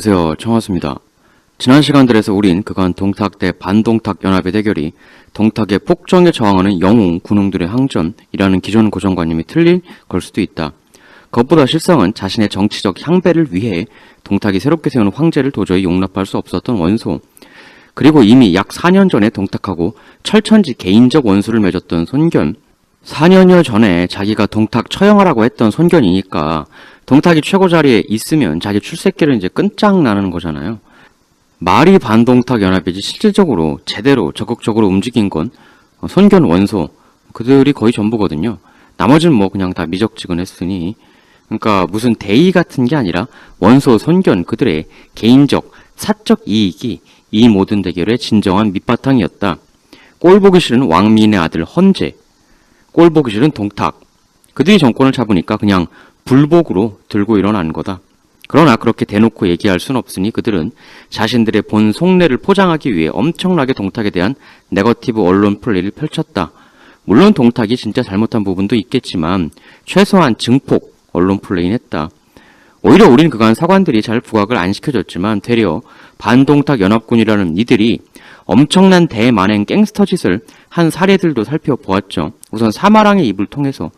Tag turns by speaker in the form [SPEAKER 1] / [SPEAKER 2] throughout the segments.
[SPEAKER 1] 안녕하세요. 청하수입니다. 지난 시간들에서 우린 그간 동탁 대 반동탁 연합의 대결이 동탁의 폭정에 저항하는 영웅 군웅들의 항전이라는 기존 고정관념이 틀릴 걸 수도 있다. 그것보다 실상은 자신의 정치적 향배를 위해 동탁이 새롭게 세운 황제를 도저히 용납할 수 없었던 원소, 그리고 이미 약 4년 전에 동탁하고 철천지 개인적 원수를 맺었던 손견, 4년여 전에 자기가 동탁 처형하라고 했던 손견이니까 동탁이 최고 자리에 있으면 자기 출세길을 이제 끈짝나는 거잖아요. 말이 반동탁 연합이지 실질적으로 제대로 적극적으로 움직인 건 손견 원소 그들이 거의 전부거든요. 나머지는 뭐 그냥 다 미적지근했으니, 그러니까 무슨 대의 같은 게 아니라 원소 손견 그들의 개인적 사적 이익이 이 모든 대결의 진정한 밑바탕이었다. 꼴보기 싫은 왕민의 아들 헌재, 꼴보기 싫은 동탁, 그들이 정권을 잡으니까 그냥 불복으로 들고 일어난 거다. 그러나 그렇게 대놓고 얘기할 순 없으니 그들은 자신들의 본 속내를 포장하기 위해 엄청나게 동탁에 대한 네거티브 언론 플레이를 펼쳤다. 물론 동탁이 진짜 잘못한 부분도 있겠지만 최소한 증폭 언론 플레이는 했다. 오히려 우린 그간 사관들이 잘 부각을 안 시켜줬지만 되려 반동탁 연합군이라는 이들이 엄청난 대만행 갱스터 짓을 한 사례들도 살펴보았죠. 우선 사마랑의 입을 통해서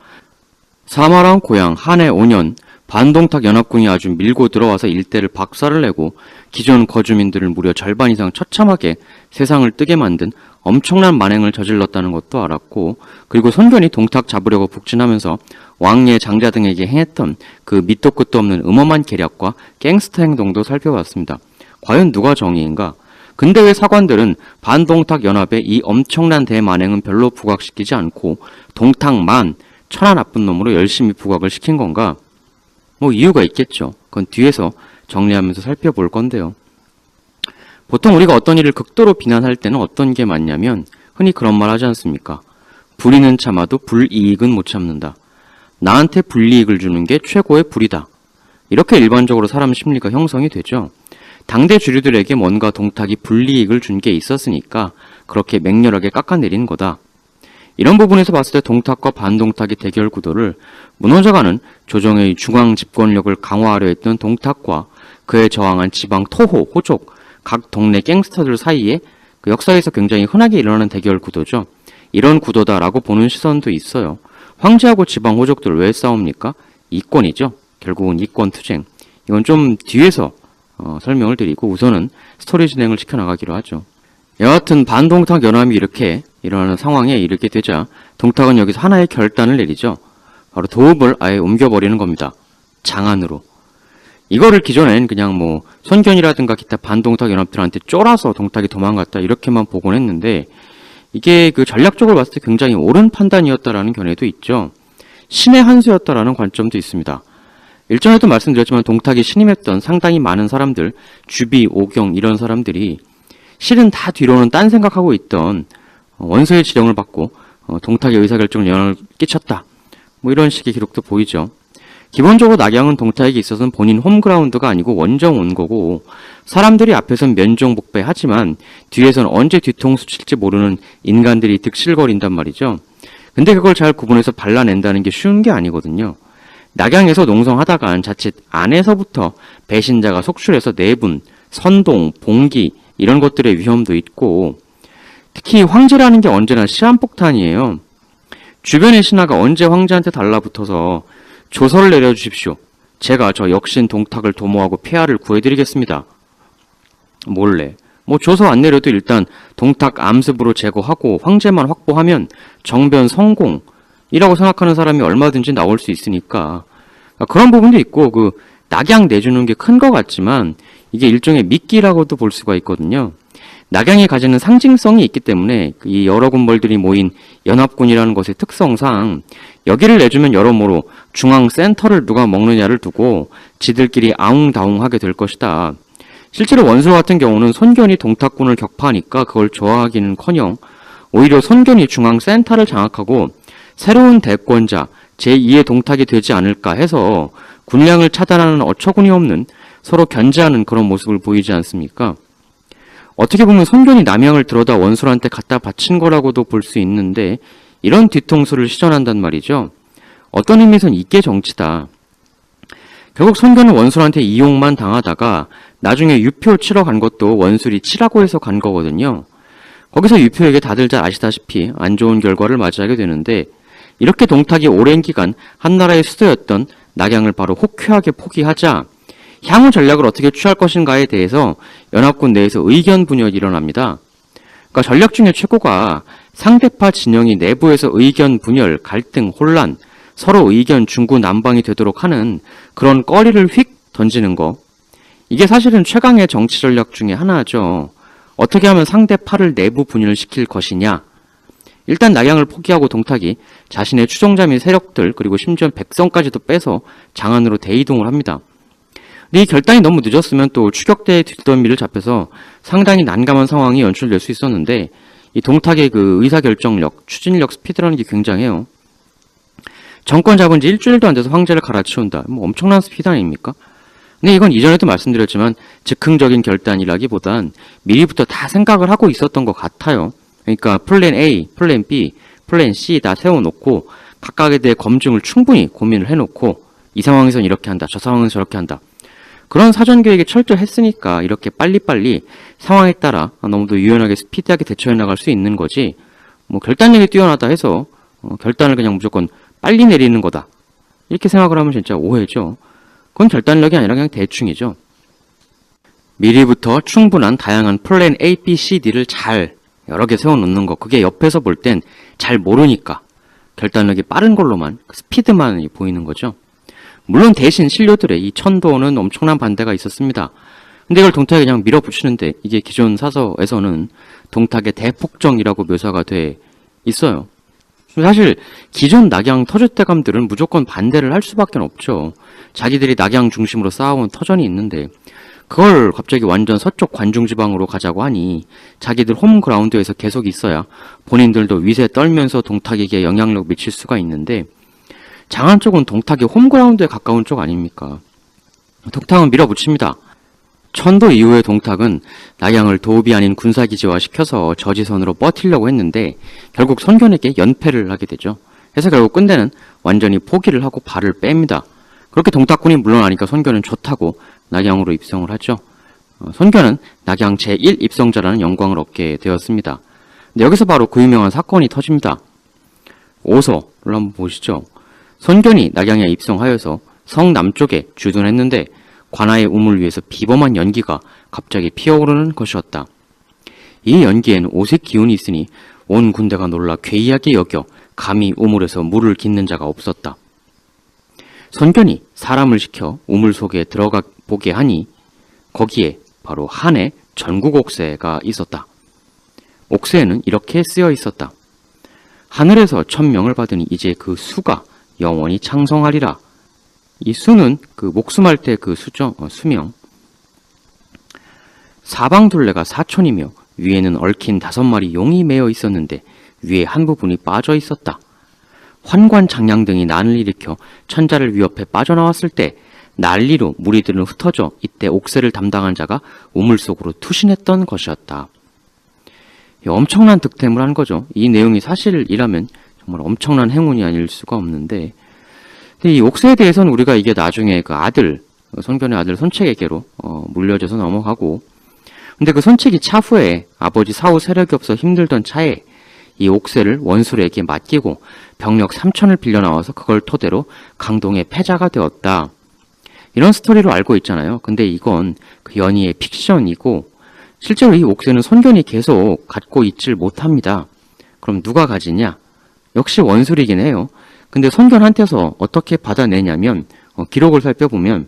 [SPEAKER 1] 사마랑 고향 한해 5년 반동탁 연합군이 아주 밀고 들어와서 일대를 박살내고 기존 거주민들을 무려 절반 이상 처참하게 세상을 뜨게 만든 엄청난 만행을 저질렀다는 것도 알았고, 그리고 손견이 동탁 잡으려고 북진하면서 왕爷장자 등에게 행했던 그 밑도 끝도 없는 음험한 계략과 갱스터 행동도 살펴봤습니다. 과연 누가 정의인가? 근데 왜 사관들은 반동탁 연합의 이 엄청난 대만행은 별로 부각시키지 않고 동탁만 천하 나쁜 놈으로 열심히 부각을 시킨 건가? 뭐 이유가 있겠죠. 그건 뒤에서 정리하면서 살펴볼 건데요. 보통 우리가 어떤 일을 극도로 비난할 때는 어떤 게 맞냐면 흔히 그런 말 하지 않습니까? 불의는 참아도 불이익은 못 참는다. 나한테 불이익을 주는 게 최고의 불이다. 이렇게 일반적으로 사람 심리가 형성이 되죠. 당대 주류들에게 뭔가 동탁이 불이익을 준 게 있었으니까 그렇게 맹렬하게 깎아내린 거다. 이런 부분에서 봤을 때 동탁과 반동탁의 대결 구도를 무너져가는 조정의 중앙 집권력을 강화하려 했던 동탁과 그에 저항한 지방 토호, 호족, 각 동네 갱스터들 사이에 그 역사에서 굉장히 흔하게 일어나는 대결 구도죠. 이런 구도다라고 보는 시선도 있어요. 황제하고 지방 호족들 왜 싸웁니까? 이권이죠. 결국은 이권 투쟁. 이건 좀 뒤에서 설명을 드리고 우선은 스토리 진행을 시켜나가기로 하죠. 여하튼 반동탁 연합이 이렇게 일어나는 상황에 이르게 되자 동탁은 여기서 하나의 결단을 내리죠. 바로 도읍을 아예 옮겨버리는 겁니다. 장안으로. 이거를 기존엔 그냥 뭐 손견이라든가 기타 반동탁 연합들한테 쫄아서 동탁이 도망갔다 이렇게만 보곤 했는데, 이게 그 전략적으로 봤을 때 굉장히 옳은 판단이었다라는 견해도 있죠. 신의 한 수였다라는 관점도 있습니다. 일전에도 말씀드렸지만 동탁이 신임했던 상당히 많은 사람들, 주비, 오경 이런 사람들이 실은 다 뒤로는 딴 생각하고 있던 원소의 지령을 받고 동탁의 의사결정을 영향을 끼쳤다. 뭐 이런 식의 기록도 보이죠. 기본적으로 낙양은 동탁에게 있어서는 본인 홈그라운드가 아니고 원정 온 거고, 사람들이 앞에선 면종복배하지만 뒤에선 언제 뒤통수 칠지 모르는 인간들이 득실거린단 말이죠. 근데 그걸 잘 구분해서 발라낸다는 게 쉬운 게 아니거든요. 낙양에서 농성하다간 자칫 안에서부터 배신자가 속출해서 내분, 선동, 봉기 이런 것들의 위험도 있고, 특히 황제라는 게 언제나 시한폭탄이에요. 주변의 신하가 언제 황제한테 달라붙어서 조서를 내려주십시오. 제가 저 역신 동탁을 도모하고 폐하를 구해드리겠습니다. 몰래. 뭐 조서 안 내려도 일단 동탁 암습으로 제거하고 황제만 확보하면 정변 성공이라고 생각하는 사람이 얼마든지 나올 수 있으니까 그런 부분도 있고, 그 낙양 내주는 게 큰 것 같지만 이게 일종의 미끼라고도 볼 수가 있거든요. 낙양이 가지는 상징성이 있기 때문에 이 여러 군벌들이 모인 연합군이라는 것의 특성상 여기를 내주면 여러모로 중앙 센터를 누가 먹느냐를 두고 지들끼리 아웅다웅하게 될 것이다. 실제로 원수 같은 경우는 손견이 동탁군을 격파하니까 그걸 좋아하기는커녕 오히려 손견이 중앙 센터를 장악하고 새로운 대권자 제2의 동탁이 되지 않을까 해서 군량을 차단하는 어처구니 없는 서로 견제하는 그런 모습을 보이지 않습니까? 어떻게 보면 손견이 남양을 들어다 원술한테 갖다 바친 거라고도 볼 수 있는데 이런 뒤통수를 시전한단 말이죠. 어떤 의미에선 이게 정치다. 결국 손견은 원술한테 이용만 당하다가 나중에 유표 치러 간 것도 원술이 치라고 해서 간 거거든요. 거기서 유표에게 다들 잘 아시다시피 안 좋은 결과를 맞이하게 되는데, 이렇게 동탁이 오랜 기간 한나라의 수도였던 낙양을 바로 호쾌하게 포기하자 향후 전략을 어떻게 취할 것인가에 대해서 연합군 내에서 의견 분열이 일어납니다. 그러니까 전략 중에 최고가 상대파 진영이 내부에서 의견 분열, 갈등, 혼란, 서로 의견 중구난방이 되도록 하는 그런 꺼리를 휙 던지는 거. 이게 사실은 최강의 정치 전략 중에 하나죠. 어떻게 하면 상대파를 내부 분열시킬 것이냐. 일단 낙양을 포기하고 동탁이 자신의 추종자 및 세력들 그리고 심지어 백성까지도 빼서 장안으로 대이동을 합니다. 근데 이 결단이 너무 늦었으면 또 추격대의 뒷덜미를 잡혀서 상당히 난감한 상황이 연출될 수 있었는데, 이 동탁의 그 의사결정력, 추진력, 스피드라는 게 굉장해요. 정권 잡은 지 일주일도 안 돼서 황제를 갈아치운다. 뭐 엄청난 스피드 아닙니까? 근데 이건 이전에도 말씀드렸지만 즉흥적인 결단이라기보단 미리부터 다 생각을 하고 있었던 것 같아요. 그러니까 플랜 A, 플랜 B, 플랜 C 다 세워놓고 각각에 대해 검증을 충분히 고민을 해놓고 이 상황에선 이렇게 한다, 저 상황에선 저렇게 한다. 그런 사전 계획이 철저했으니까 이렇게 빨리빨리 상황에 따라 너무도 유연하게 스피디하게 대처해 나갈 수 있는 거지, 뭐 결단력이 뛰어나다 해서 결단을 그냥 무조건 빨리 내리는 거다 이렇게 생각을 하면 진짜 오해죠. 그건 결단력이 아니라 그냥 대충이죠. 미리부터 충분한 다양한 플랜 A, B, C, D를 잘 여러 개 세워놓는 거, 그게 옆에서 볼 땐 잘 모르니까 결단력이 빠른 걸로만, 스피드만 보이는 거죠. 물론 대신 신료들의 이 천도는 엄청난 반대가 있었습니다. 근데 이걸 동탁에 그냥 밀어붙이는데, 이게 기존 사서에서는 동탁의 대폭정이라고 묘사가 돼 있어요. 사실 기존 낙양 터줏대감들은 무조건 반대를 할 수밖에 없죠. 자기들이 낙양 중심으로 쌓아온 터전이 있는데 그걸 갑자기 완전 서쪽 관중지방으로 가자고 하니 자기들 홈그라운드에서 계속 있어야 본인들도 위세 떨면서 동탁에게 영향력 미칠 수가 있는데, 장안 쪽은 동탁의 홈그라운드에 가까운 쪽 아닙니까? 동탁은 밀어붙입니다. 천도 이후에 동탁은 낙양을 도읍이 아닌 군사기지화 시켜서 저지선으로 버티려고 했는데 결국 선견에게 연패를 하게 되죠. 그래서 결국 끝내는 완전히 포기를 하고 발을 뺍니다. 그렇게 동탁군이 물러나니까 선견은 좋다고 낙양으로 입성을 하죠. 선견은 낙양 제1 입성자라는 영광을 얻게 되었습니다. 근데 여기서 바로 그 유명한 사건이 터집니다. 오서를 한번 보시죠. 선견이 낙양에 입성하여서 성 남쪽에 주둔했는데 관아의 우물 위에서 비범한 연기가 갑자기 피어오르는 것이었다. 이 연기에는 오색 기운이 있으니 온 군대가 놀라 괴이하게 여겨 감히 우물에서 물을 깃는 자가 없었다. 선견이 사람을 시켜 우물 속에 들어가 보게 하니 거기에 바로 한의 전국옥새가 있었다. 옥새에는 이렇게 쓰여 있었다. 하늘에서 천명을 받으니 이제 그 수가 영원히 창성하리라. 이 수는 그 목숨할 때 그 수죠. 수명. 사방둘레가 사촌이며 위에는 얽힌 5마리 용이 매어 있었는데 위에 한 부분이 빠져 있었다. 환관장량 등이 난을 일으켜 천자를 위협해 빠져나왔을 때 난리로 무리들은 흩어져 이때 옥새를 담당한 자가 우물 속으로 투신했던 것이었다. 엄청난 득템을 한 거죠. 이 내용이 사실이라면 정말 엄청난 행운이 아닐 수가 없는데, 근데 이 옥새에 대해서는 우리가 이게 나중에 그 아들, 선견의 아들 손책에게로 물려져서 넘어가고, 근데 그 손책이 차후에 아버지 사후 세력이 없어 힘들던 차에 이 옥새를 원술에게 맡기고 병력 3천을 빌려 나와서 그걸 토대로 강동의 패자가 되었다. 이런 스토리로 알고 있잖아요. 근데 이건 그 연희의 픽션이고 실제로 이 옥새는 손견이 계속 갖고 있질 못합니다. 그럼 누가 가지냐? 역시 원술이긴 해요. 근데 손견한테서 어떻게 받아내냐면 기록을 살펴보면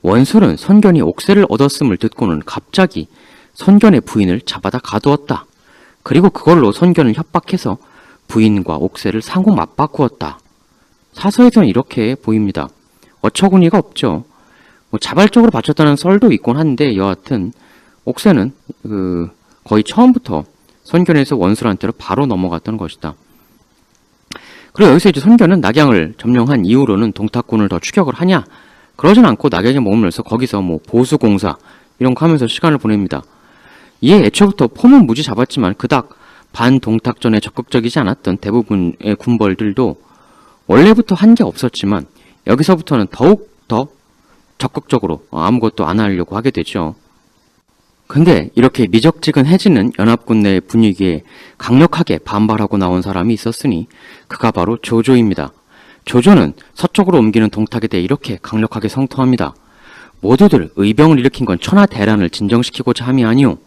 [SPEAKER 1] 원술은 손견이 옥새를 얻었음을 듣고는 갑자기 손견의 부인을 잡아다 가두었다. 그리고 그걸로 손견을 협박해서 부인과 옥새를 상호 맞바꾸었다. 사서에서는 이렇게 보입니다. 어처구니가 없죠. 뭐 자발적으로 바쳤다는 썰도 있곤 한데 여하튼 옥새는 거의 처음부터 손견에서 원술한테로 바로 넘어갔던 것이다. 그리고 여기서 이제 손견은 낙양을 점령한 이후로는 동탁군을 더 추격을 하냐? 그러진 않고 낙양에 머물면서 거기서 뭐 보수공사 이런 거 하면서 시간을 보냅니다. 이에 애초부터 폼은 무지 잡았지만 그닥 반동탁전에 적극적이지 않았던 대부분의 군벌들도 원래부터 한 게 없었지만 여기서부터는 더욱 더 적극적으로 아무것도 안 하려고 하게 되죠. 근데 이렇게 미적지근해지는 연합군 내 분위기에 강력하게 반발하고 나온 사람이 있었으니 그가 바로 조조입니다. 조조는 서쪽으로 옮기는 동탁에 대해 이렇게 강력하게 성토합니다. 모두들 의병을 일으킨 건 천하대란을 진정시키고자 함이 아니오.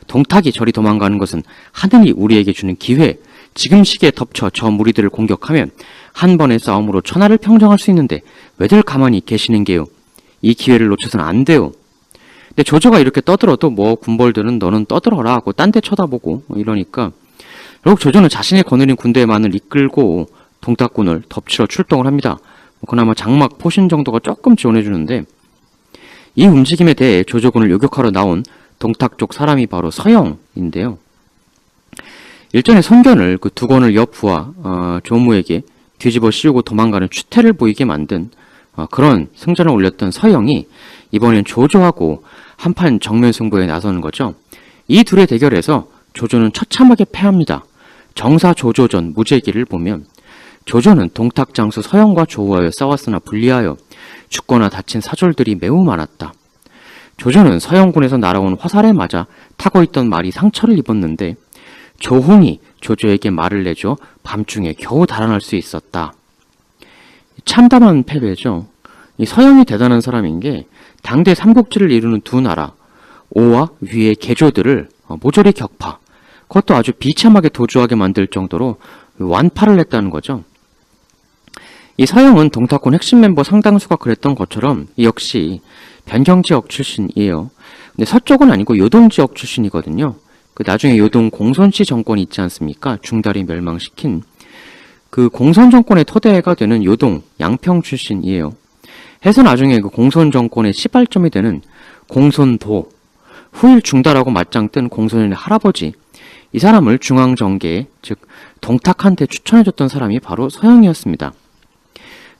[SPEAKER 1] 동탁이 저리 도망가는 것은 하늘이 우리에게 주는 기회. 지금 시기에 덮쳐 저 무리들을 공격하면 한 번의 싸움으로 천하를 평정할 수 있는데 왜들 가만히 계시는 게요. 이 기회를 놓쳐서는 안 돼요. 근데 조조가 이렇게 떠들어도 뭐 군벌들은 너는 떠들어라 하고 딴 데 쳐다보고 이러니까 결국 조조는 자신의 거느린 군대만을 이끌고 동탁군을 덮치러 출동을 합니다. 그나마 장막 포신 정도가 조금 지원해주는데 이 움직임에 대해 조조군을 요격하러 나온 동탁 쪽 사람이 바로 서영인데요. 일전에 손견을 그 두 권을 옆 부하 조무에게 뒤집어 씌우고 도망가는 추태를 보이게 만든 그런 승전을 올렸던 서영이 이번엔 조조하고 한판 정면 승부에 나서는 거죠. 이 둘의 대결에서 조조는 처참하게 패합니다. 정사 조조전 무제기를 보면 조조는 동탁 장수 서영과 조우하여 싸웠으나 불리하여 죽거나 다친 사졸들이 매우 많았다. 조조는 서영군에서 날아온 화살에 맞아 타고 있던 말이 상처를 입었는데 조홍이 조조에게 말을 내줘 밤중에 겨우 달아날 수 있었다. 참담한 패배죠. 이 서영이 대단한 사람인 게 당대 삼국지를 이루는 두 나라 오와 위의 개조들을 모조리 격파, 그것도 아주 비참하게 도주하게 만들 정도로 완파를 했다는 거죠. 이 서영은 동탁군 핵심 멤버 상당수가 그랬던 것처럼 역시 변경지역 출신이에요. 근데 서쪽은 아니고 요동지역 출신이거든요. 그 나중에 요동 공손씨 정권이 있지 않습니까? 중달이 멸망시킨 그 공손 정권의 토대가 되는 요동 양평 출신이에요. 해서 나중에 그 공손 정권의 시발점이 되는 공손도, 후일 중달하고 맞짱 뜬 공손의 할아버지, 이 사람을 중앙정계에 즉 동탁한테 추천해줬던 사람이 바로 서영이었습니다.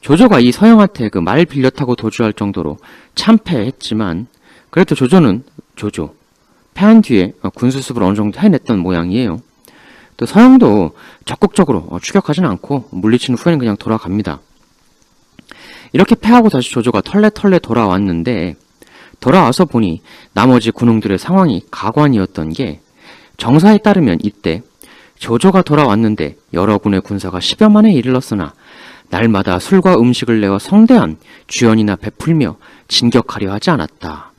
[SPEAKER 1] 조조가 이 서영한테 그 말 빌려 타고 도주할 정도로 참패했지만 그래도 조조는 패한 뒤에 군수습을 어느 정도 해냈던 모양이에요. 또 서영도 적극적으로 추격하진 않고 물리친 후에는 그냥 돌아갑니다. 이렇게 패하고 다시 조조가 털레 돌아왔는데 돌아와서 보니 나머지 군웅들의 상황이 가관이었던 게 정사에 따르면 이때 조조가 돌아왔는데 여러 군의 군사가 10여 만에 이르렀으나 날마다 술과 음식을 내어 성대한 주연이나 베풀며 진격하려 하지 않았다.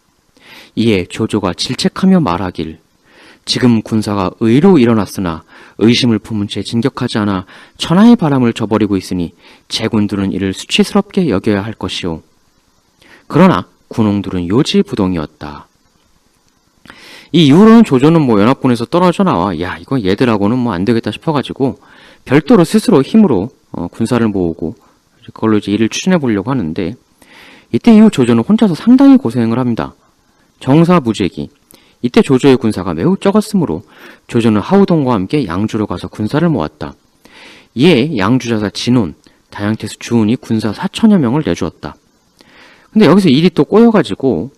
[SPEAKER 1] 이에 조조가 질책하며 말하길 지금 군사가 의로 일어났으나 의심을 품은 채 진격하지 않아 천하의 바람을 저버리고 있으니 제군들은 이를 수치스럽게 여겨야 할 것이오. 그러나 군웅들은 요지부동이었다. 이 이후로는 조조는 뭐 연합군에서 떨어져 나와 야 이거 얘들하고는 뭐 안 되겠다 싶어가지고 별도로 스스로 힘으로 군사를 모으고 그걸로 이제 일을 추진해 보려고 하는데 이때 이후 조조는 혼자서 상당히 고생을 합니다. 정사무제기. 이때 조조의 군사가 매우 적었으므로 조조는 하우동과 함께 양주로 가서 군사를 모았다. 이에 양주자사 진온, 다양태수 주운이 군사 4천여 명을 내주었다. 근데 여기서 일이 또 꼬여가지고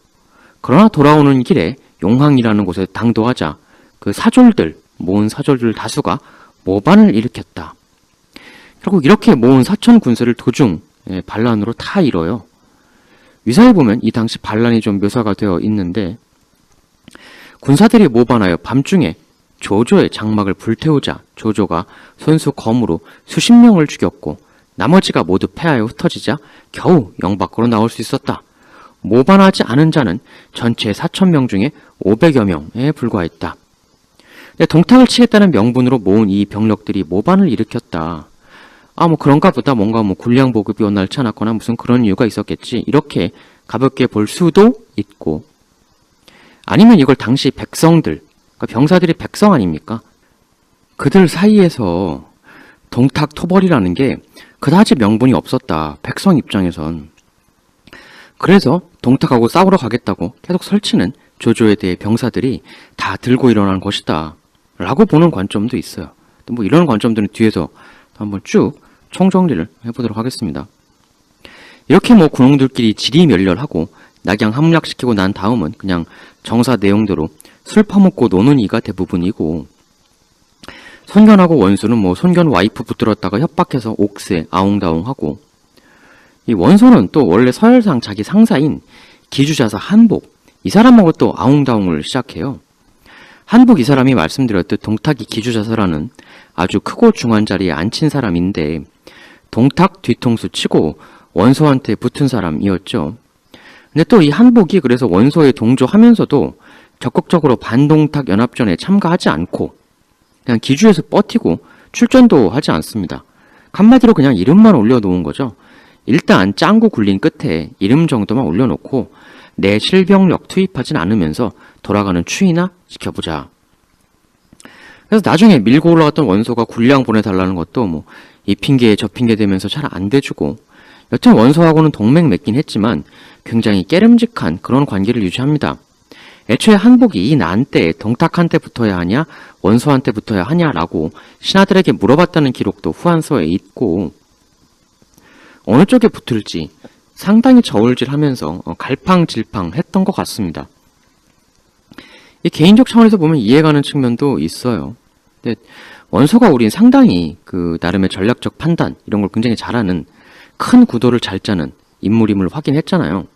[SPEAKER 1] 그러나 돌아오는 길에 용항이라는 곳에 당도하자 그 사졸들, 모은 사졸들 다수가 모반을 일으켰다. 결국 이렇게 모은 4천 군사를 도중 반란으로 다 잃어요. 위사에 보면 이 당시 반란이 좀 묘사가 되어 있는데 군사들이 모반하여 밤중에 조조의 장막을 불태우자 조조가 손수 검으로 수십 명을 죽였고 나머지가 모두 패하여 흩어지자 겨우 영 밖으로 나올 수 있었다. 모반하지 않은 자는 전체 4,000명 중에 500여 명에 불과했다. 동탁을 치겠다는 명분으로 모은 이 병력들이 모반을 일으켰다. 뭐 그런가 보다 뭔가 뭐 군량 보급이 원활치 않았거나 무슨 그런 이유가 있었겠지. 이렇게 가볍게 볼 수도 있고 아니면 이걸 당시 백성들, 그러니까 병사들이 백성 아닙니까? 그들 사이에서 동탁 토벌이라는 게 그다지 명분이 없었다. 백성 입장에선. 그래서 동탁하고 싸우러 가겠다고 계속 설치는 조조에 대해 병사들이 다 들고 일어난 것이다. 라고 보는 관점도 있어요. 뭐 이런 관점들은 뒤에서 한번 쭉 총정리를 해보도록 하겠습니다. 이렇게 뭐 군웅들끼리 지리멸렬하고 낙양 함락시키고 난 다음은 그냥 정사 내용대로 술 퍼먹고 노는 이가 대부분이고 손견하고 원수는 뭐 손견 와이프 붙들었다가 협박해서 옥새 아웅다웅하고 이 원소는 또 원래 서열상 자기 상사인 기주자사 한복, 이 사람하고 또 아웅다웅을 시작해요. 한복 이 사람이 말씀드렸듯 동탁이 기주자사라는 아주 크고 중한 자리에 앉힌 사람인데 동탁 뒤통수 치고 원소한테 붙은 사람이었죠. 근데 또 이 한복이 그래서 원소에 동조하면서도 적극적으로 반동탁 연합전에 참가하지 않고 그냥 기주에서 버티고 출전도 하지 않습니다. 한마디로 그냥 이름만 올려놓은 거죠. 일단 짱구 굴린 끝에 이름 정도만 올려놓고 내 실병력 투입하진 않으면서 돌아가는 추이나 지켜보자. 그래서 나중에 밀고 올라갔던 원소가 군량 보내달라는 것도 뭐 이 핑계에 저 핑계 대면서 잘 안 돼주고, 여튼 원소하고는 동맹 맺긴 했지만 굉장히 깨름직한 그런 관계를 유지합니다. 애초에 한복이 이 난 때 동탁한테 붙어야 하냐 원소한테 붙어야 하냐라고 신하들에게 물어봤다는 기록도 후한서에 있고, 어느 쪽에 붙을지 상당히 저울질하면서 갈팡질팡 했던 것 같습니다. 이 개인적 차원에서 보면 이해가는 측면도 있어요. 근데 원소가 우린 상당히 그 나름의 전략적 판단 이런 걸 굉장히 잘하는, 큰 구도를 잘 짜는 인물임을 확인했잖아요.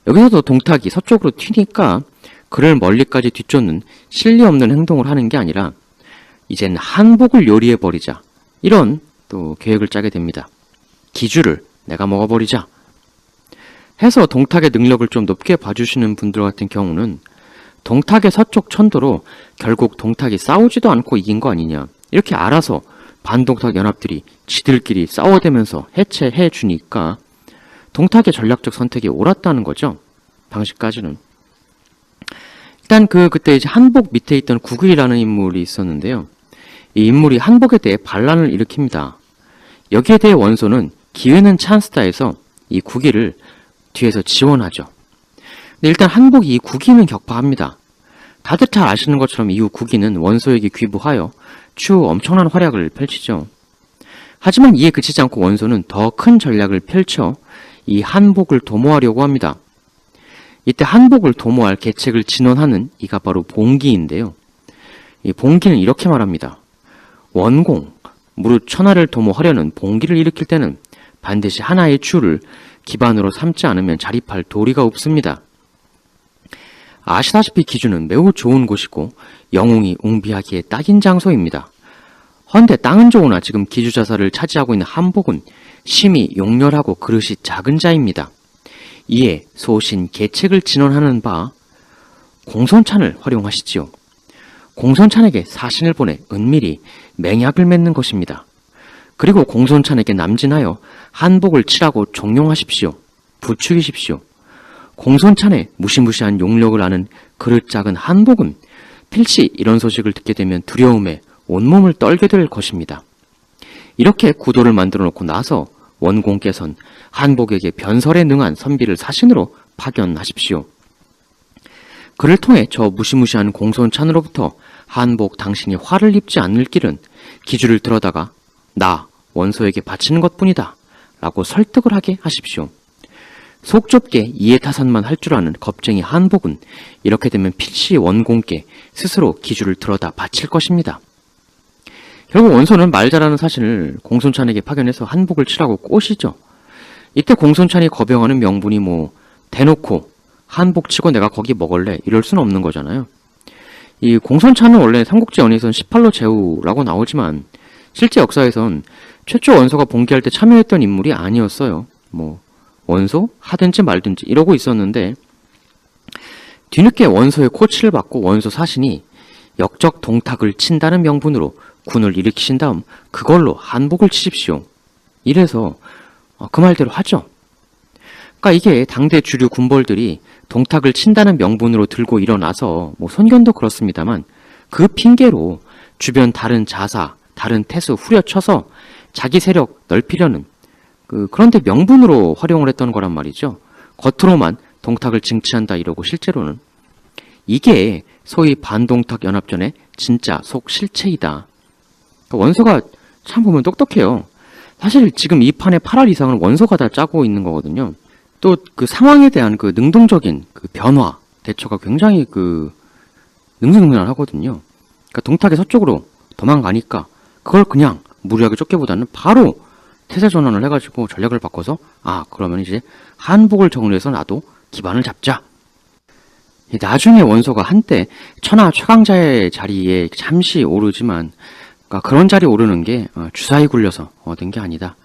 [SPEAKER 1] 여기서도 동탁이 서쪽으로 튀니까 그를 멀리까지 뒤쫓는 실리 없는 행동을 하는 게 아니라 이젠 한복을 요리해버리자, 이런 또 계획을 짜게 됩니다. 기주를 내가 먹어버리자 해서 동탁의 능력을 좀 높게 봐주시는 분들 같은 경우는 동탁의 서쪽 천도로 결국 동탁이 싸우지도 않고 이긴 거 아니냐, 이렇게 알아서 반동탁 연합들이 지들끼리 싸워대면서 해체해 주니까 동탁의 전략적 선택이 옳았다는 거죠. 당시까지는. 일단 그때 이제 한복 밑에 있던 구글이라는 인물이 있었는데요. 이 인물이 한복에 대해 반란을 일으킵니다. 여기에 대해 원소는 기회는 찬스다 해서 이 구기를 뒤에서 지원하죠. 근데 일단 한복이 이 구기는 격파합니다. 다들 잘 아시는 것처럼 이후 구기는 원소에게 귀부하여 추후 엄청난 활약을 펼치죠. 하지만 이에 그치지 않고 원소는 더 큰 전략을 펼쳐 이 한복을 도모하려고 합니다. 이때 한복을 도모할 계책을 진원하는 이가 바로 봉기인데요. 이 봉기는 이렇게 말합니다. 원공, 무릇 천하를 도모하려는 봉기를 일으킬 때는 반드시 하나의 주를 기반으로 삼지 않으면 자립할 도리가 없습니다. 아시다시피 기주는 매우 좋은 곳이고 영웅이 웅비하기에 딱인 장소입니다. 헌데 땅은 좋으나 지금 기주자사를 차지하고 있는 한복은 심히 용렬하고 그릇이 작은 자입니다. 이에 소신 계책을 진원하는 바 공손찬을 활용하시지요. 공손찬에게 사신을 보내 은밀히 맹약을 맺는 것입니다. 그리고 공손찬에게 남진하여 한복을 칠하고 종용하십시오. 부추기십시오. 공손찬의 무시무시한 용력을 아는 그릇 작은 한복은 필시 이런 소식을 듣게 되면 두려움에 온몸을 떨게 될 것입니다. 이렇게 구도를 만들어 놓고 나서 원공께선 한복에게 변설에 능한 선비를 사신으로 파견하십시오. 그를 통해 저 무시무시한 공손찬으로부터 한복 당신이 화를 입지 않을 길은 기주를 들어다가 나 원소에게 바치는 것뿐이다 라고 설득을 하게 하십시오. 속 좁게 이해타산만 할 줄 아는 겁쟁이 한복은 이렇게 되면 필시 원공께 스스로 기주를 들어다 바칠 것입니다. 결국 원소는 말 잘하는 사신을 공손찬에게 파견해서 한복을 치라고 꼬시죠. 이때 공손찬이 거병하는 명분이 뭐 대놓고 한복 치고 내가 거기 먹을래 이럴 수는 없는 거잖아요. 이 공손찬은 원래 삼국지 연의에선 18로 제후라고 나오지만 실제 역사에선 최초 원소가 봉기할 때 참여했던 인물이 아니었어요. 뭐 원소? 하든지 말든지 이러고 있었는데 뒤늦게 원소의 코치를 받고 원소 사신이 역적 동탁을 친다는 명분으로 군을 일으키신 다음 그걸로 한복을 치십시오. 이래서 그 말대로 하죠. 그러니까 이게 당대 주류 군벌들이 동탁을 친다는 명분으로 들고 일어나서 뭐 손견도 그렇습니다만 그 핑계로 주변 다른 자사, 다른 태수 후려쳐서 자기 세력 넓히려는 그런데 명분으로 활용을 했던 거란 말이죠. 겉으로만 동탁을 징치한다 이러고 실제로는 이게 소위 반동탁 연합전의 진짜 속 실체이다. 그러니까 원소가 참 보면 똑똑해요. 사실 지금 이 판의 8할 이상은 원소가 다 짜고 있는 거거든요. 또 그 상황에 대한 그 능동적인 그 변화, 대처가 굉장히 능수능란하거든요. 그러니까 동탁의 서쪽으로 도망가니까 그걸 그냥 무리하게 쫓기보다는 바로 태세 전환을 해가지고 전략을 바꿔서 그러면 이제 한복을 정리해서 나도 기반을 잡자. 나중에 원소가 한때 천하 최강자의 자리에 잠시 오르지만 그러니까 그런 자리에 오르는 게 주사위 굴려서 얻은 게 아니다.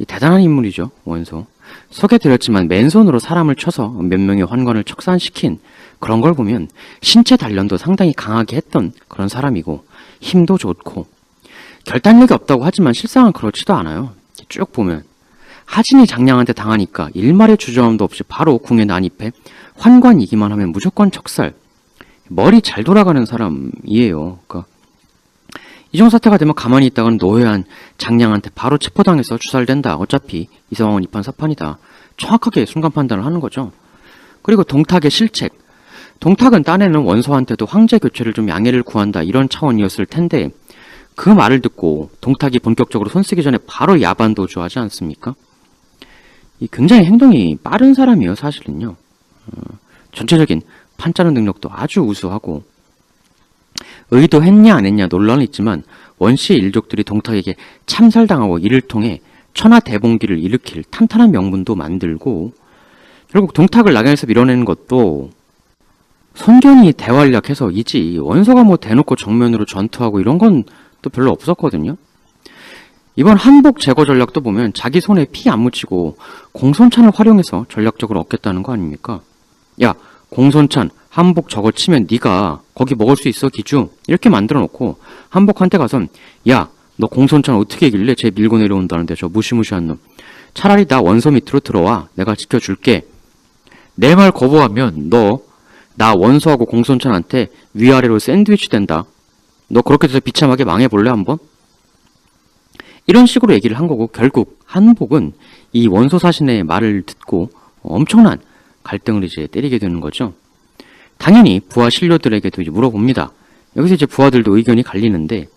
[SPEAKER 1] 대단한 인물이죠, 원소. 소개드렸지만 맨손으로 사람을 쳐서 몇 명의 환관을 척산시킨 그런 걸 보면 신체 단련도 상당히 강하게 했던 그런 사람이고 힘도 좋고 결단력이 없다고 하지만 실상은 그렇지도 않아요. 쭉 보면 하진이 장량한테 당하니까 일말의 주저함도 없이 바로 궁에 난입해 환관이기만 하면 무조건 척살. 머리 잘 돌아가는 사람이에요. 그러니까 이종 사태가 되면 가만히 있다가는 노회한 장량한테 바로 체포당해서 추살된다. 어차피 이 상황은 이판사판이다. 정확하게 순간 판단을 하는 거죠. 그리고 동탁의 실책. 동탁은 딴에는 원소한테도 황제 교체를 좀 양해를 구한다 이런 차원이었을 텐데 그 말을 듣고 동탁이 본격적으로 손쓰기 전에 바로 야반도주하지 않습니까? 굉장히 행동이 빠른 사람이에요, 사실은요. 전체적인 판짜는 능력도 아주 우수하고 의도했냐 안 했냐 논란은 있지만 원씨의 일족들이 동탁에게 참살당하고 이를 통해 천하대봉기를 일으킬 탄탄한 명분도 만들고 결국 동탁을 낙연에서 밀어내는 것도 선견이 대활약해서이지 원소가 뭐 대놓고 정면으로 전투하고 이런 건 또 별로 없었거든요. 이번 한복 제거 전략도 보면 자기 손에 피 안 묻히고 공손찬을 활용해서 전략적으로 얻겠다는 거 아닙니까? 야, 공손찬 한복 저거 치면 네가 거기 먹을 수 있어 기주 이렇게 만들어 놓고 한복한테 가선 야, 너 공손찬 어떻게 이길래 쟤 밀고 내려온다는데 저 무시무시한 놈 차라리 나 원소 밑으로 들어와 내가 지켜줄게. 내 말 거부하면 너 나 원소하고 공손찬한테 위아래로 샌드위치 된다. 너 그렇게 돼서 비참하게 망해볼래 한번? 이런 식으로 얘기를 한 거고 결국 한복은 이 원소 사신의 말을 듣고 엄청난 갈등을 이제 때리게 되는 거죠. 당연히 부하 신료들에게도 이제 물어봅니다. 여기서 이제 부하들도 의견이 갈리는데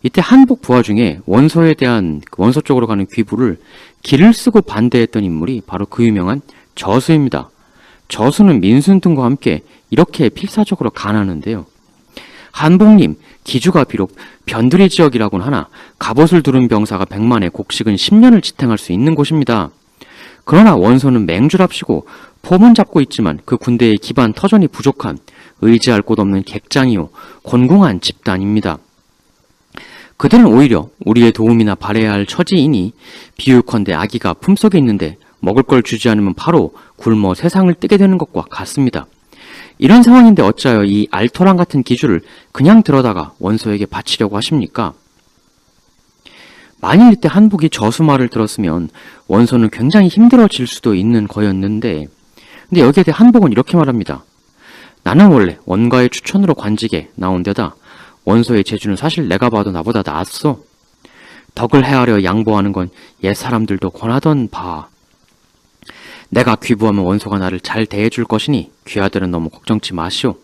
[SPEAKER 1] 이때 한복 부하 중에 원소에 대한 원소 쪽으로 가는 귀부를 기를 쓰고 반대했던 인물이 바로 그 유명한 저수입니다. 저수는 민순 등과 함께 이렇게 필사적으로 간하는데요. 한복님, 기주가 비록 변두리 지역이라곤 하나 갑옷을 두른 병사가 100만에 곡식은 10년을 지탱할 수 있는 곳입니다. 그러나 원소는 맹주랍시고 폼은 잡고 있지만 그 군대의 기반 터전이 부족한 의지할 곳 없는 객장이요 곤궁한 집단입니다. 그들은 오히려 우리의 도움이나 바라야 할 처지이니 비유컨대 아기가 품속에 있는데 먹을 걸 주지 않으면 바로 굶어 세상을 뜨게 되는 것과 같습니다. 이런 상황인데 어찌하여 이 알토란 같은 기주를 그냥 들어다가 원소에게 바치려고 하십니까? 만일 이때 한복이 저수 말을 들었으면 원소는 굉장히 힘들어질 수도 있는 거였는데 근데 여기에 대해 한복은 이렇게 말합니다. 나는 원래 원가의 추천으로 관직에 나온 데다 원소의 재주는 사실 내가 봐도 나보다 낫어. 덕을 헤아려 양보하는 건 옛 사람들도 권하던 바. 내가 귀부하면 원소가 나를 잘 대해줄 것이니 귀하들은 너무 걱정치 마시오.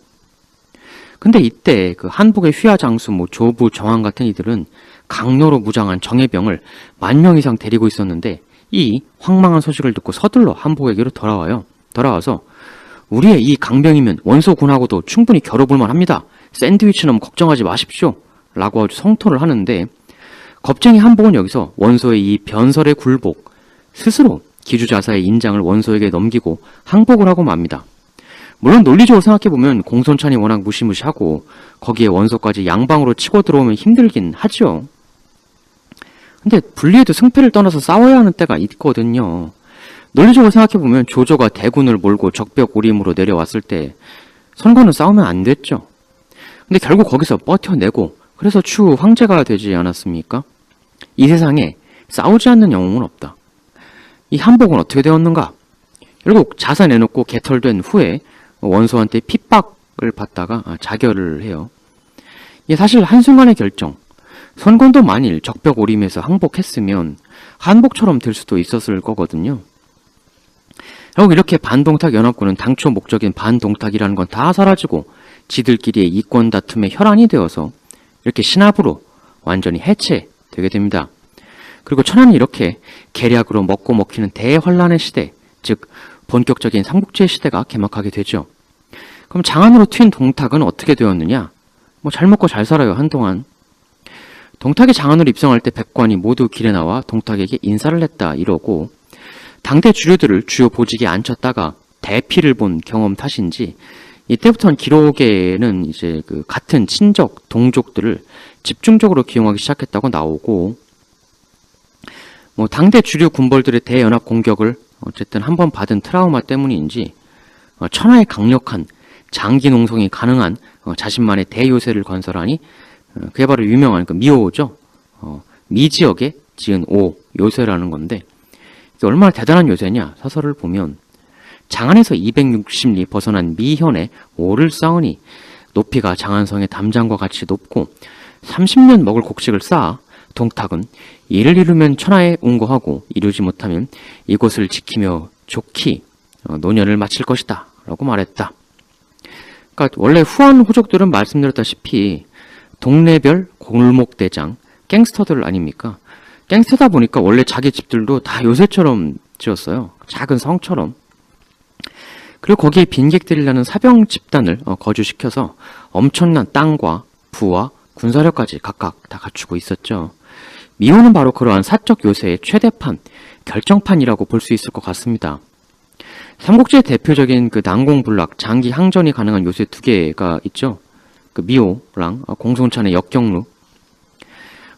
[SPEAKER 1] 근데 이때 그 한복의 휘하장수, 조부, 정황 같은 이들은 강로로 무장한 정예병을 10,000명 이상 데리고 있었는데 이 황망한 소식을 듣고 서둘러 한복에게로 돌아와서 우리의 이 강병이면 원소군하고도 충분히 겨뤄볼만 합니다. 샌드위치는 걱정하지 마십시오. 라고 아주 성토를 하는데 겁쟁이 한복은 여기서 원소의 이 변설의 굴복, 스스로 기주자사의 인장을 원소에게 넘기고 항복을 하고 맙니다. 물론 논리적으로 생각해보면 공손찬이 워낙 무시무시하고 거기에 원소까지 양방으로 치고 들어오면 힘들긴 하죠. 근데 분리해도 승패를 떠나서 싸워야 하는 때가 있거든요. 논리적으로 생각해보면 조조가 대군을 몰고 적벽 오림으로 내려왔을 때 선거는 싸우면 안 됐죠. 근데 결국 거기서 버텨내고 그래서 추후 황제가 되지 않았습니까? 이 세상에 싸우지 않는 영웅은 없다. 이 한복은 어떻게 되었는가? 결국 자사 내놓고 개털된 후에 원소한테 핍박을 받다가 자결을 해요. 이게 사실 한순간의 결정. 선권도 만일 적벽 오림에서 항복했으면 한복처럼 될 수도 있었을 거거든요. 결국 이렇게 반동탁 연합군은 당초 목적인 반동탁이라는 건 다 사라지고 지들끼리의 이권 다툼의 혈안이 되어서 이렇게 신압으로 완전히 해체되게 됩니다. 그리고 천하는 이렇게 계략으로 먹고 먹히는 대환란의 시대, 즉 본격적인 삼국지의 시대가 개막하게 되죠. 그럼 장안으로 튄 동탁은 어떻게 되었느냐? 잘 먹고 잘 살아요, 한동안. 동탁이 장안으로 입성할 때 백관이 모두 길에 나와 동탁에게 인사를 했다 이러고, 당대 주류들을 주요 보직에 앉혔다가 대피를 본 경험 탓인지 이때부터는 기록에는 이제 그 같은 친족, 동족들을 집중적으로 기용하기 시작했다고 나오고, 뭐 당대 주류 군벌들의 대연합 공격을 어쨌든 한번 받은 트라우마 때문인지 천하의 강력한 장기 농성이 가능한 자신만의 대요새를 건설하니 그게 바로 유명한 그 미오죠. 미 지역에 지은 오 요새라는 건데, 이게 얼마나 대단한 요새냐. 서설을 보면 장안에서 260리 벗어난 미현에 오를 쌓으니 높이가 장안성의 담장과 같이 높고 30년 먹을 곡식을 쌓아 동탁은 이를 이루면 천하에 운거하고 이루지 못하면 이곳을 지키며 좋기 노년을 마칠 것이다 라고 말했다. 그러니까 원래 후한 호족들은 말씀드렸다시피 동네별 골목대장 갱스터들 아닙니까? 갱스터다 보니까 원래 자기 집들도 다 요새처럼 지었어요. 작은 성처럼. 그리고 거기에 빈객들이라는 사병 집단을 거주시켜서 엄청난 땅과 부와 군사력까지 각각 다 갖추고 있었죠. 미호는 바로 그러한 사적 요새의 최대판, 결정판이라고 볼 수 있을 것 같습니다. 삼국지의 대표적인 그 난공불락, 장기 항전이 가능한 요새 두 개가 있죠. 그 미호랑 공손찬의 역경루.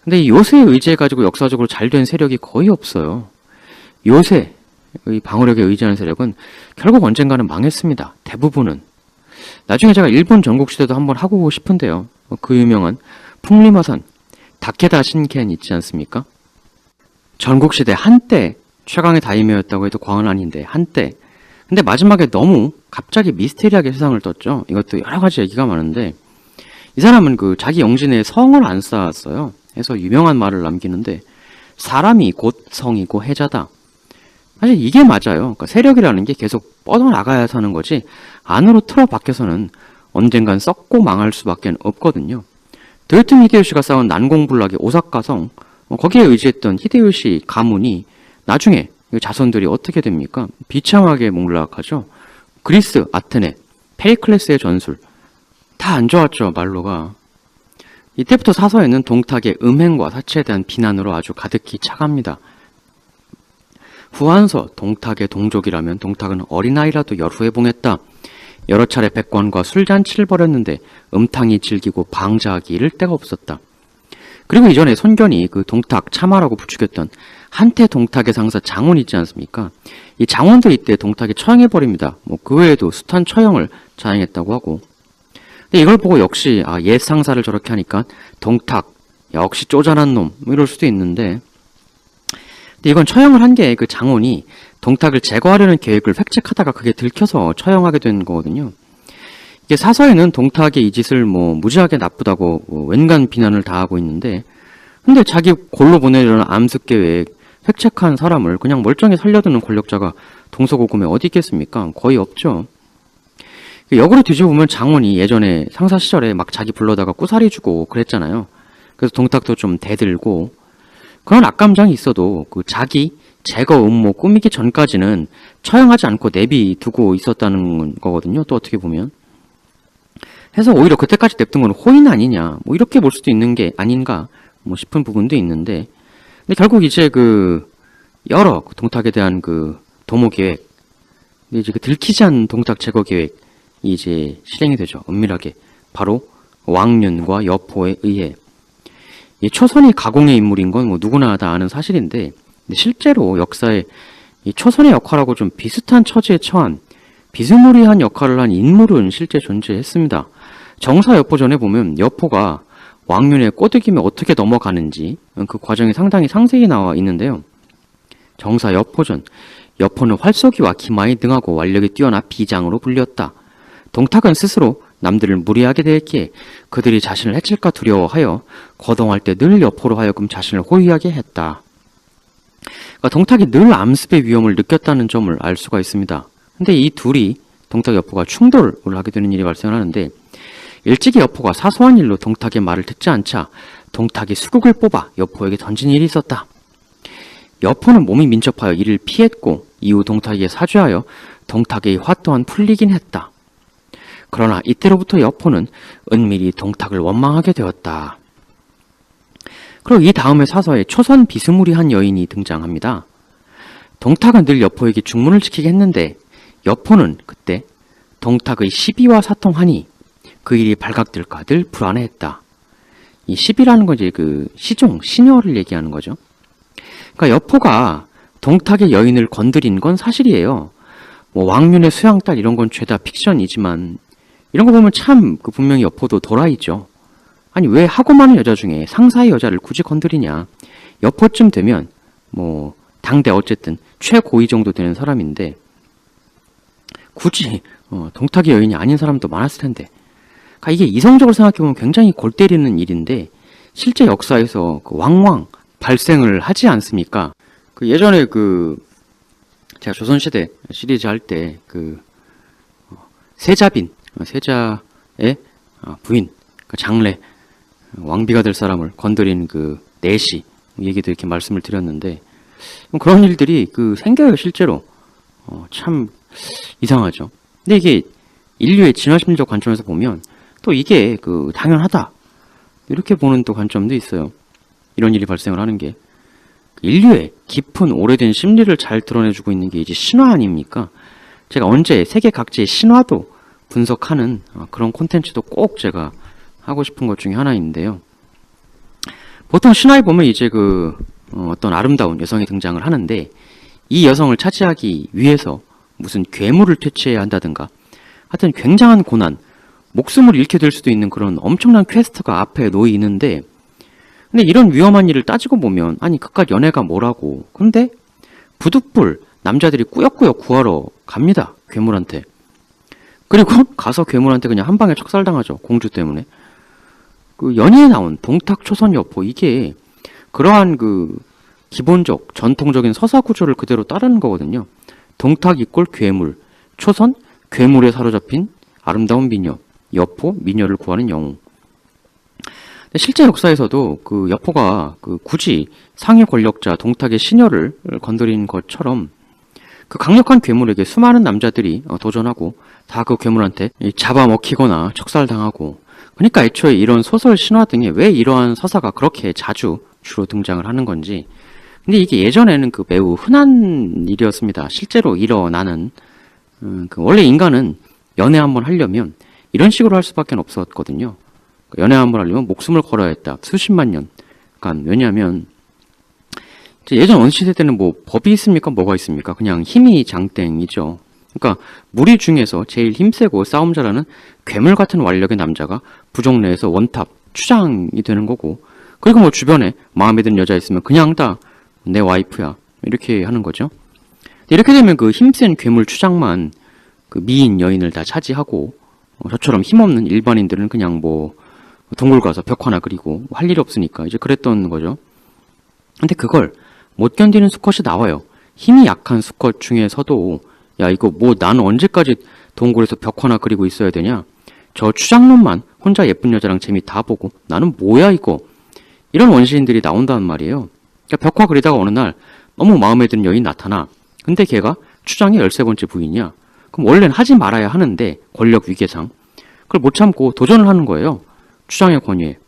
[SPEAKER 1] 근데 이 요새에 의지해가지고 역사적으로 잘 된 세력이 거의 없어요. 요새의 방어력에 의지하는 세력은 결국 언젠가는 망했습니다. 대부분은. 나중에 제가 일본 전국시대도 한번 하고 싶은데요. 그 유명한 풍림화산 다케다 신켄 있지 않습니까? 전국시대 한때 최강의 다이메였다고 해도 과언은 아닌데 한때. 근데 마지막에 너무 갑자기 미스테리하게 세상을 떴죠. 이것도 여러 가지 얘기가 많은데, 이 사람은 그 자기 영신에 성을 안 쌓았어요. 해서 유명한 말을 남기는데, 사람이 곧 성이고 해자다. 사실 이게 맞아요. 그러니까 세력이라는 게 계속 뻗어나가야 사는 거지 안으로 틀어박혀서는 언젠간 썩고 망할 수밖에 없거든요. 도요토미 히데요시가 쌓은 난공불락의 오사카성, 거기에 의지했던 히데요시 가문이 나중에 자손들이 어떻게 됩니까? 비참하게 몰락하죠. 그리스, 아테네, 페리클레스의 전술 다 안 좋았죠. 말로가. 이때부터 사서에는 동탁의 음행과 사치에 대한 비난으로 아주 가득히 차갑니다. 후한서 동탁의 동족이라면 동탁은 어린아이라도 열후에 봉했다. 여러 차례 백관과 술잔치를 벌였는데 음탕이 즐기고 방자하기 이를 데가 없었다. 그리고 이전에 손견이 그 동탁 참하라고 부추겼던 한태 동탁의 상사 장원 있지 않습니까? 이 장원도 이때 동탁에 처형해버립니다. 뭐 그 외에도 숱한 처형을 자행했다고 하고. 근데 이걸 보고 역시 옛 상사를 저렇게 하니까 동탁 역시 쪼잔한 놈 이럴 수도 있는데, 근데 이건 처형을 한 게 그 장원이 동탁을 제거하려는 계획을 획책하다가 그게 들켜서 처형하게 된 거거든요. 이게 사서에는 동탁의 이 짓을 뭐 무지하게 나쁘다고 웬간 비난을 다 하고 있는데, 근데 자기 골로 보내려는 암습 계획 획책한 사람을 그냥 멀쩡히 살려두는 권력자가 동서고금에 어디 있겠습니까? 거의 없죠. 역으로 뒤져보면 장원이 예전에 상사 시절에 막 자기 불러다가 꾸사리 주고 그랬잖아요. 그래서 동탁도 좀 대들고, 그런 악감정이 있어도 그 자기 제거 음모 꾸미기 전까지는 처형하지 않고 내비두고 있었다는 거거든요. 또 어떻게 보면. 해서 오히려 그때까지 냅둔 건 호인 아니냐, 뭐 이렇게 볼 수도 있는 게 아닌가 뭐 싶은 부분도 있는데, 근데 결국 이제 그 여러 동탁에 대한 그 도모 계획, 근데 이제 그 들키지 않은 동탁 제거 계획이 이제 실행이 되죠. 은밀하게. 바로 왕륜과 여포에 의해. 이 초선이 가공의 인물인 건 뭐 누구나 다 아는 사실인데, 근데 실제로 역사에 이 초선의 역할하고 좀 비슷한 처지에 처한 비스무리한 역할을 한 인물은 실제 존재했습니다. 정사 여포전에 보면 여포가 왕륜의 꼬드김에 어떻게 넘어가는지 그 과정이 상당히 상세히 나와 있는데요. 정사 여포전, 여포는 활쏘기와 기마에 능하고 완력이 뛰어나 비장으로 불렸다. 동탁은 스스로 남들을 무리하게 대했기에 그들이 자신을 해칠까 두려워하여 거동할 때 늘 여포로 하여금 자신을 호위하게 했다. 그러니까 동탁이 늘 암습의 위험을 느꼈다는 점을 알 수가 있습니다. 근데 이 둘이 동탁 여포가 충돌을 하게 되는 일이 발생하는데, 일찍이 여포가 사소한 일로 동탁의 말을 듣지 않자 동탁이 수국을 뽑아 여포에게 던진 일이 있었다. 여포는 몸이 민첩하여 이를 피했고 이후 동탁에게 사죄하여 동탁의 화 또한 풀리긴 했다. 그러나 이때로부터 여포는 은밀히 동탁을 원망하게 되었다. 그리고 이 다음에 사서에 초선 비스무리한 여인이 등장합니다. 동탁은 늘 여포에게 중문을 지키게 했는데 여포는 그때 동탁의 시비와 사통하니 그 일이 발각될까 늘 불안해했다. 이 시비라는 건 이제 그 시종, 시녀를 얘기하는 거죠. 그러니까 여포가 동탁의 여인을 건드린 건 사실이에요. 뭐 왕윤의 수양딸 이런 건 죄다 픽션이지만 이런 거 보면 참 그 분명히 여포도 도라이죠. 아니 왜 하고 많은 여자 중에 상사의 여자를 굳이 건드리냐. 여포쯤 되면 뭐 당대 어쨌든 최고위 정도 되는 사람인데 굳이 동탁의 여인이 아닌 사람도 많았을 텐데. 그러니까 이게 이성적으로 생각해보면 굉장히 골 때리는 일인데 실제 역사에서 그 왕왕 발생을 하지 않습니까? 그 예전에 그 제가 조선시대 시리즈 할 때 그 세자빈, 세자의 부인, 그 장래 왕비가 될 사람을 건드린 그 내시 얘기도 이렇게 말씀을 드렸는데 그런 일들이 그 생겨요 실제로. 참 이상하죠. 근데 이게 인류의 진화심리적 관점에서 보면 또 이게 그 당연하다 이렇게 보는 또 관점도 있어요. 이런 일이 발생을 하는 게 인류의 깊은 오래된 심리를 잘 드러내주고 있는 게 이제 신화 아닙니까? 제가 언제 세계 각지의 신화도 분석하는 그런 콘텐츠도 꼭 제가 하고 싶은 것 중에 하나인데요. 보통 신화에 보면 이제 그 어떤 아름다운 여성이 등장을 하는데 이 여성을 차지하기 위해서 무슨 괴물을 퇴치해야 한다든가 하여튼 굉장한 고난, 목숨을 잃게 될 수도 있는 그런 엄청난 퀘스트가 앞에 놓여 있는데 근데 이런 위험한 일을 따지고 보면 아니 그깟 연애가 뭐라고. 근데 부득불 남자들이 꾸역꾸역 구하러 갑니다. 괴물한테. 그리고 가서 괴물한테 그냥 한 방에 척살당하죠. 공주 때문에. 그 연희에 나온 동탁 초선 여포 이게 그러한 그 기본적 전통적인 서사 구조를 그대로 따르는 거거든요. 동탁 이꼴 괴물, 초선 괴물에 사로잡힌 아름다운 미녀, 여포 미녀를 구하는 영웅. 실제 역사에서도 그 여포가 그 굳이 상위 권력자 동탁의 시녀를 건드린 것처럼 그 강력한 괴물에게 수많은 남자들이 도전하고 다 그 괴물한테 잡아먹히거나 척살당하고. 그러니까 애초에 이런 소설 신화 등에 왜 이러한 서사가 그렇게 자주 주로 등장을 하는 건지. 근데 이게 예전에는 그 매우 흔한 일이었습니다. 실제로 일어나는 그 원래 인간은 연애 한번 하려면 이런 식으로 할 수밖에 없었거든요. 연애 한번 하려면 목숨을 걸어야 했다. 수십만 년간. 왜냐하면 예전 원시대 때는 뭐 법이 있습니까? 뭐가 있습니까? 그냥 힘이 장땡이죠. 그러니까 무리 중에서 제일 힘세고 싸움 잘하는 괴물 같은 완력의 남자가 부족 내에서 원탑, 추장이 되는 거고 그리고 뭐 주변에 마음에 드는 여자 있으면 그냥 다 내 와이프야 이렇게 하는 거죠. 이렇게 되면 그 힘센 괴물 추장만 그 미인 여인을 다 차지하고 저처럼 힘없는 일반인들은 그냥 뭐 동굴 가서 벽 하나 그리고 할 일이 없으니까 이제 그랬던 거죠. 근데 그걸 못 견디는 수컷이 나와요. 힘이 약한 수컷 중에서도 야 이거 뭐 나는 언제까지 동굴에서 벽 하나 그리고 있어야 되냐. 저 추장놈만 혼자 예쁜 여자랑 재미 다 보고 나는 뭐야 이거. 이런 원시인들이 나온다는 말이에요. 그러니까 벽화 그리다가 어느 날 너무 마음에 드는 여인이 나타나. 근데 걔가 추장의 13번째 부인이야. 그럼 원래는 하지 말아야 하는데 권력 위계상 그걸 못 참고 도전을 하는 거예요. 추장의 권위에.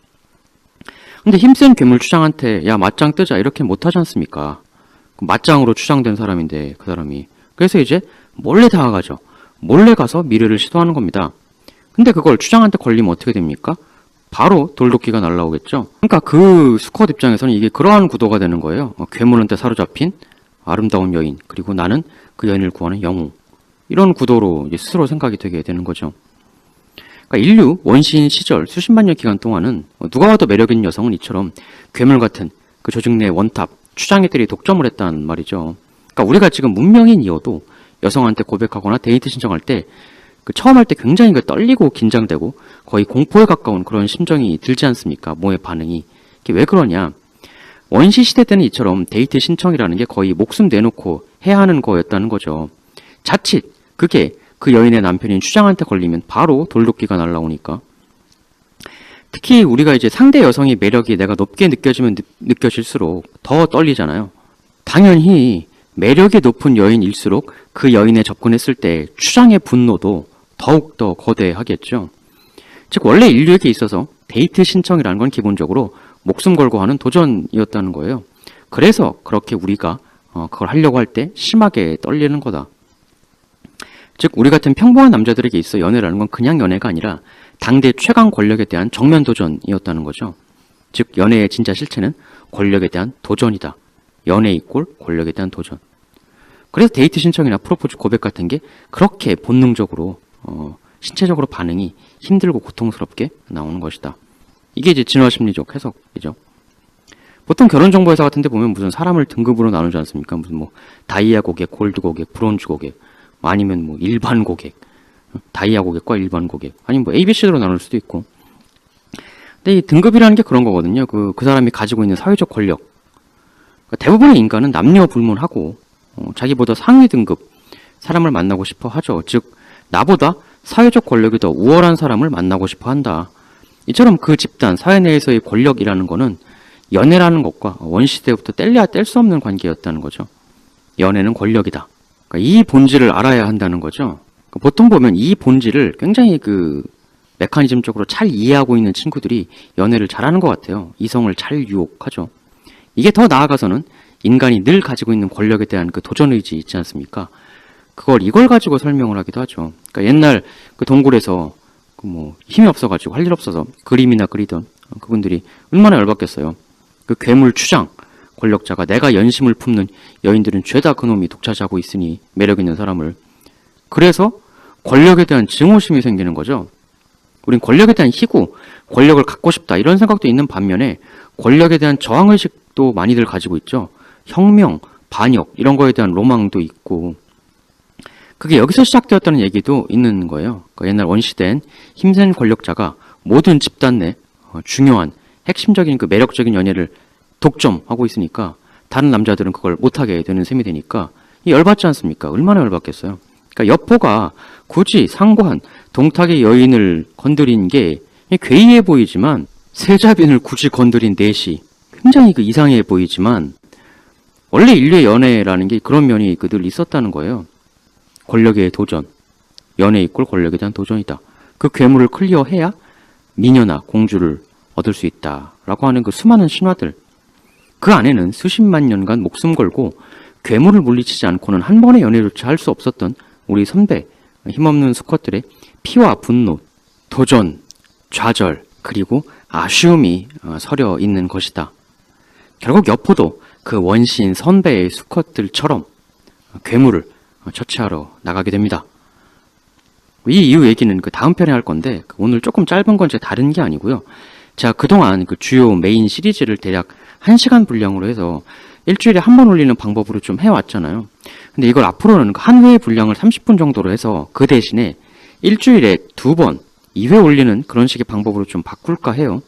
[SPEAKER 1] 근데 힘센 괴물 추장한테 야 맞짱 뜨자 이렇게 못하지 않습니까? 맞짱으로 추장된 사람인데 그 사람이. 그래서 이제 몰래 다가가죠. 몰래 가서 미래를 시도하는 겁니다. 근데 그걸 추장한테 걸리면 어떻게 됩니까? 바로 돌도끼가 날라오겠죠. 그러니까 그 수컷 입장에서는 이게 그러한 구도가 되는 거예요. 괴물한테 사로잡힌 아름다운 여인 그리고 나는 그 여인을 구하는 영웅. 이런 구도로 이제 스스로 생각이 되게 되는 거죠. 그러니까 인류 원시인 시절 수십만 년 기간 동안은 누가 와도 매력 있는 여성은 이처럼 괴물 같은 그 조직 내 원탑 추장애들이 독점을 했단 말이죠. 그러니까 우리가 지금 문명인이어도 여성한테 고백하거나 데이트 신청할 때 그 처음 할 때 굉장히 그 떨리고 긴장되고 거의 공포에 가까운 그런 심정이 들지 않습니까? 몸의 반응이. 이게 왜 그러냐? 원시 시대 때는 이처럼 데이트 신청이라는 게 거의 목숨 내놓고 해야 하는 거였다는 거죠. 자칫 그게 그 여인의 남편인 추장한테 걸리면 바로 돌도끼가 날라오니까. 특히 우리가 이제 상대 여성의 매력이 내가 높게 느껴질수록 더 떨리잖아요. 당연히 매력이 높은 여인일수록 그 여인에 접근했을 때 추장의 분노도 더욱더 거대하겠죠. 즉 원래 인류에게 있어서 데이트 신청이라는 건 기본적으로 목숨 걸고 하는 도전이었다는 거예요. 그래서 그렇게 우리가 그걸 하려고 할 때 심하게 떨리는 거다. 즉 우리 같은 평범한 남자들에게 있어 연애라는 건 그냥 연애가 아니라 당대 최강 권력에 대한 정면 도전이었다는 거죠. 즉 연애의 진짜 실체는 권력에 대한 도전이다. 연애 이꼴 권력에 대한 도전. 그래서 데이트 신청이나 프로포즈 고백 같은 게 그렇게 본능적으로 신체적으로 반응이 힘들고 고통스럽게 나오는 것이다. 이게 이제 진화심리적 해석이죠. 보통 결혼정보회사 같은 데 보면 무슨 사람을 등급으로 나누지 않습니까? 무슨 뭐 다이아 고객, 골드 고객, 브론즈 고객, 아니면 뭐 일반 고객, 다이아 고객과 일반 고객, 아니면 뭐 ABC로 나눌 수도 있고. 근데 이 등급이라는 게 그런 거거든요. 그 사람이 가지고 있는 사회적 권력. 그러니까 대부분의 인간은 남녀 불문하고 자기보다 상위 등급 사람을 만나고 싶어 하죠. 즉 나보다 사회적 권력이 더 우월한 사람을 만나고 싶어 한다. 이처럼 그 집단, 사회 내에서의 권력이라는 거는 연애라는 것과 원시대부터 뗄래야 뗄 수 없는 관계였다는 거죠. 연애는 권력이다. 그러니까 이 본질을 알아야 한다는 거죠. 그러니까 보통 보면 이 본질을 굉장히 그 메커니즘적으로 잘 이해하고 있는 친구들이 연애를 잘하는 것 같아요. 이성을 잘 유혹하죠. 이게 더 나아가서는 인간이 늘 가지고 있는 권력에 대한 그 도전의지 있지 않습니까? 이걸 가지고 설명을 하기도 하죠. 그러니까 옛날 그 동굴에서 그 뭐 힘이 없어가지고 할 일 없어서 그림이나 그리던 그분들이 얼마나 열받겠어요. 그 괴물 추장 권력자가 내가 연심을 품는 여인들은 죄다 그놈이 독차지하고 있으니 매력 있는 사람을. 그래서 권력에 대한 증오심이 생기는 거죠. 우린 권력에 대한 희구, 권력을 갖고 싶다 이런 생각도 있는 반면에 권력에 대한 저항의식도 많이들 가지고 있죠. 혁명, 반역 이런 거에 대한 로망도 있고 그게 여기서 시작되었다는 얘기도 있는 거예요. 그러니까 옛날 원시대엔 힘센 권력자가 모든 집단 내 중요한 핵심적인 그 매력적인 연애를 독점하고 있으니까 다른 남자들은 그걸 못하게 되는 셈이 되니까 열받지 않습니까? 얼마나 열받겠어요. 그러니까 여포가 굳이 상관, 동탁의 여인을 건드린 게 괴이해 보이지만 세자빈을 굳이 건드린 넷이 굉장히 그 이상해 보이지만 원래 인류의 연애라는 게 그런 면이 늘 있었다는 거예요. 권력의 도전, 연애 이꼴 권력에 대한 도전이다. 그 괴물을 클리어해야 미녀나 공주를 얻을 수 있다라고 하는 그 수많은 신화들. 그 안에는 수십만 년간 목숨 걸고 괴물을 물리치지 않고는 한 번의 연애조차 할 수 없었던 우리 선배, 힘없는 수컷들의 피와 분노, 도전, 좌절, 그리고 아쉬움이 서려 있는 것이다. 결국 여포도 그 원시인 선배의 수컷들처럼 괴물을 처치하러 나가게 됩니다. 이 이후 얘기는 그 다음 편에 할 건데 오늘 조금 짧은 건 다른 게 아니고요. 제가 그동안 그 주요 메인 시리즈를 대략 1시간 분량으로 해서 일주일에 한 번 올리는 방법으로 좀 해왔잖아요. 근데 이걸 앞으로는 한 회의 분량을 30분 정도로 해서 그 대신에 일주일에 2번, 2회 올리는 그런 식의 방법으로 좀 바꿀까 해요.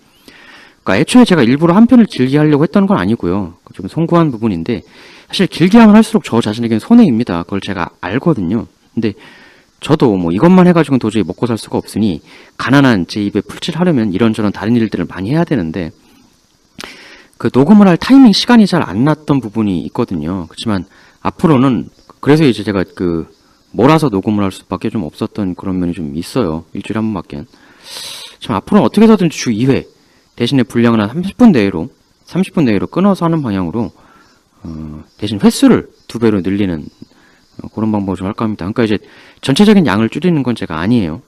[SPEAKER 1] 그러니까 애초에 제가 일부러 한 편을 길게 하려고 했던 건 아니고요. 좀 송구한 부분인데 사실 길게 하면 할수록 저 자신에게는 손해입니다. 그걸 제가 알거든요. 근데 저도 뭐 이것만 해가지고는 도저히 먹고 살 수가 없으니 가난한 제 입에 풀칠하려면 이런저런 다른 일들을 많이 해야 되는데 그 녹음을 할 타이밍 시간이 잘 안 났던 부분이 있거든요. 그렇지만 앞으로는 그래서 이제 제가 그 몰아서 녹음을 할 수밖에 좀 없었던 그런 면이 좀 있어요. 일주일에 한 번밖에. 참 앞으로는 어떻게 해서든 주 2회 대신에 분량은 한 30분 내로 끊어서 하는 방향으로 대신 횟수를 2배로 늘리는 그런 방법을 좀 할까 합니다. 그러니까 이제 전체적인 양을 줄이는 건 제가 아니에요.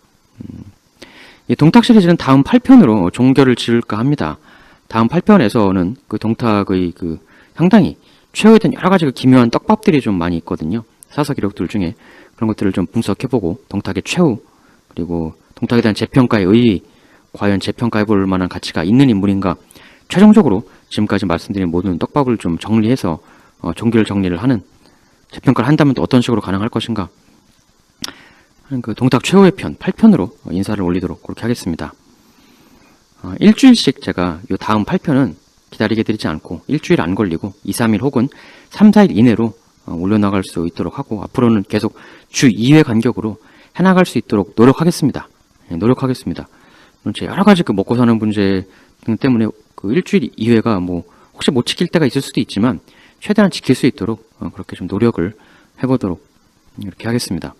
[SPEAKER 1] 이 동탁 시리즈는 다음 8편으로 종결을 지을까 합니다. 다음 8편에서는 그 동탁의 그 상당히 최후에 된 여러 가지 그 기묘한 떡밥들이 좀 많이 있거든요. 사서 기록들 중에 그런 것들을 좀 분석해보고 동탁의 최후 그리고 동탁에 대한 재평가의 의의 과연 재평가해볼 만한 가치가 있는 인물인가 최종적으로 지금까지 말씀드린 모든 떡밥을 좀 정리해서 종결 정리를 하는 재평가를 한다면 또 어떤 식으로 가능할 것인가 하는 그 동탁 최후의 편 8편으로 인사를 올리도록 그렇게 하겠습니다. 일주일씩 제가 이 다음 8편은 기다리게 드리지 않고 일주일 안 걸리고 2, 3일 혹은 3, 4일 이내로 올려나갈 수 있도록 하고 앞으로는 계속 주 2회 간격으로 해나갈 수 있도록 노력하겠습니다. 노력하겠습니다. 제 여러 가지 그 먹고 사는 문제 등 때문에 그 일주일 2회가 뭐 혹시 못 지킬 때가 있을 수도 있지만 최대한 지킬 수 있도록 그렇게 좀 노력을 해보도록 이렇게 하겠습니다.